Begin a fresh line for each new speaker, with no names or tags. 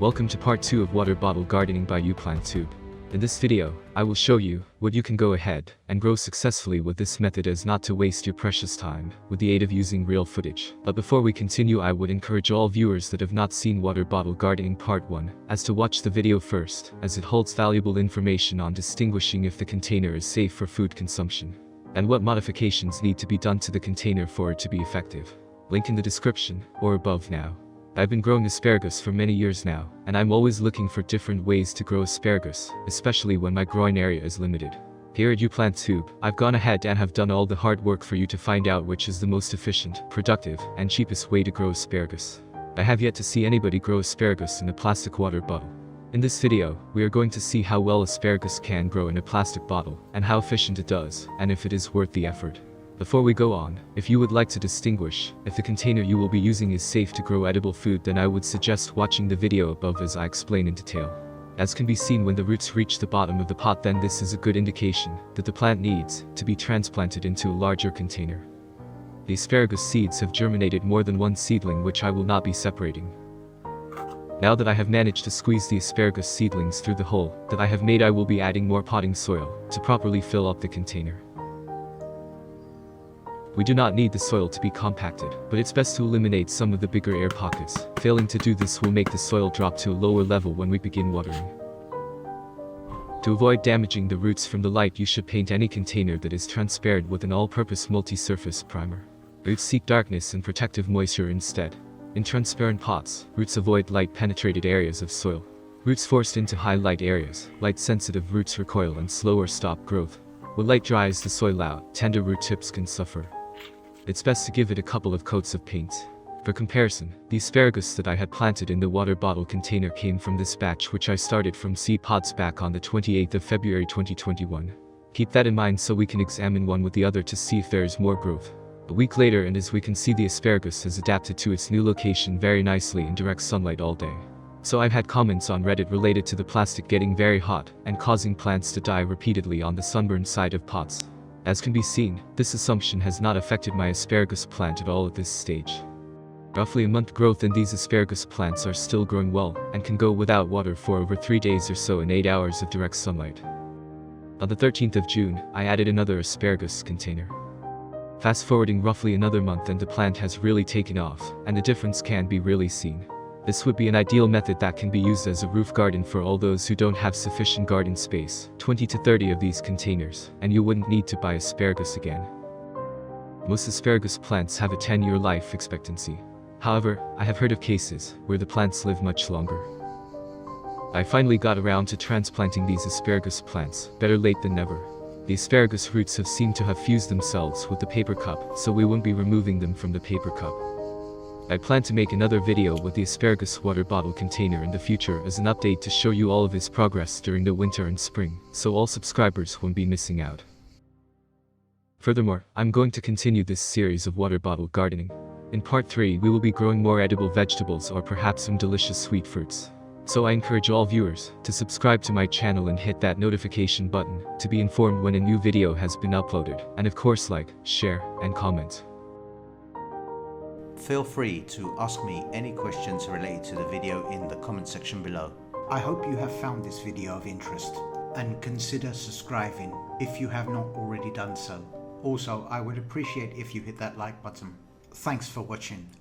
Welcome to part 2 of water bottle gardening by UPlantTube. In this video, I will show you what you can go ahead and grow successfully with this method as not to waste your precious time with the aid of using real footage. But before we continue, I would encourage all viewers that have not seen water bottle gardening part 1 as to watch the video first, as it holds valuable information on distinguishing if the container is safe for food consumption and what modifications need to be done to the container for it to be effective. Link in the description or above now. I've been growing asparagus for many years now, and I'm always looking for different ways to grow asparagus, especially when my growing area is limited. Here at UPlantTube, I've gone ahead and have done all the hard work for you to find out which is the most efficient, productive, and cheapest way to grow asparagus. I have yet to see anybody grow asparagus in a plastic water bottle. In this video, we are going to see how well asparagus can grow in a plastic bottle, and how efficient it does, and if it is worth the effort. Before we go on, if you would like to distinguish if the container you will be using is safe to grow edible food, then I would suggest watching the video above as I explain in detail. As can be seen, when the roots reach the bottom of the pot, then this is a good indication that the plant needs to be transplanted into a larger container. The asparagus seeds have germinated more than one seedling, which I will not be separating. Now that I have managed to squeeze the asparagus seedlings through the hole that I have made, I will be adding more potting soil to properly fill up the container. We do not need the soil to be compacted, but it's best to eliminate some of the bigger air pockets. Failing to do this will make the soil drop to a lower level when we begin watering. To avoid damaging the roots from the light, you should paint any container that is transparent with an all-purpose multi-surface primer. Roots seek darkness and protective moisture instead. In transparent pots, roots avoid light-penetrated areas of soil. Roots forced into high light areas, light-sensitive roots recoil and slow or stop growth. When light dries the soil out, tender root tips can suffer. It's best to give it a couple of coats of paint. For comparison, the asparagus that I had planted in the water bottle container came from this batch, which I started from seed pods back on the 28th of February 2021. Keep that in mind so we can examine one with the other to see if there is more growth. A week later, and as we can see, the asparagus has adapted to its new location very nicely in direct sunlight all day. So I've had comments on Reddit related to the plastic getting very hot and causing plants to die repeatedly on the sunburned side of pots. As can be seen, this assumption has not affected my asparagus plant at all at this stage. Roughly a month growth, and these asparagus plants are still growing well and can go without water for over 3 days or so in 8 hours of direct sunlight. On the 13th of June, I added another asparagus container. Fast forwarding roughly another month, and the plant has really taken off, and the difference can be really seen. This would be an ideal method that can be used as a roof garden for all those who don't have sufficient garden space. 20 to 30 of these containers, and you wouldn't need to buy asparagus again. Most asparagus plants have a 10-year life expectancy. However, I have heard of cases where the plants live much longer. I finally got around to transplanting these asparagus plants, better late than never. The asparagus roots have seemed to have fused themselves with the paper cup, so we won't be removing them from the paper cup. I plan to make another video with the asparagus water bottle container in the future as an update to show you all of its progress during the winter and spring, so all subscribers won't be missing out. Furthermore, I'm going to continue this series of water bottle gardening. In part 3, we will be growing more edible vegetables or perhaps some delicious sweet fruits. So I encourage all viewers to subscribe to my channel and hit that notification button to be informed when a new video has been uploaded, and of course like, share, and comment.
Feel free to ask me any questions related to the video in the comment section below.
I hope you have found this video of interest, and consider subscribing if you have not already done so. Also, I would appreciate if you hit that like button. Thanks for watching.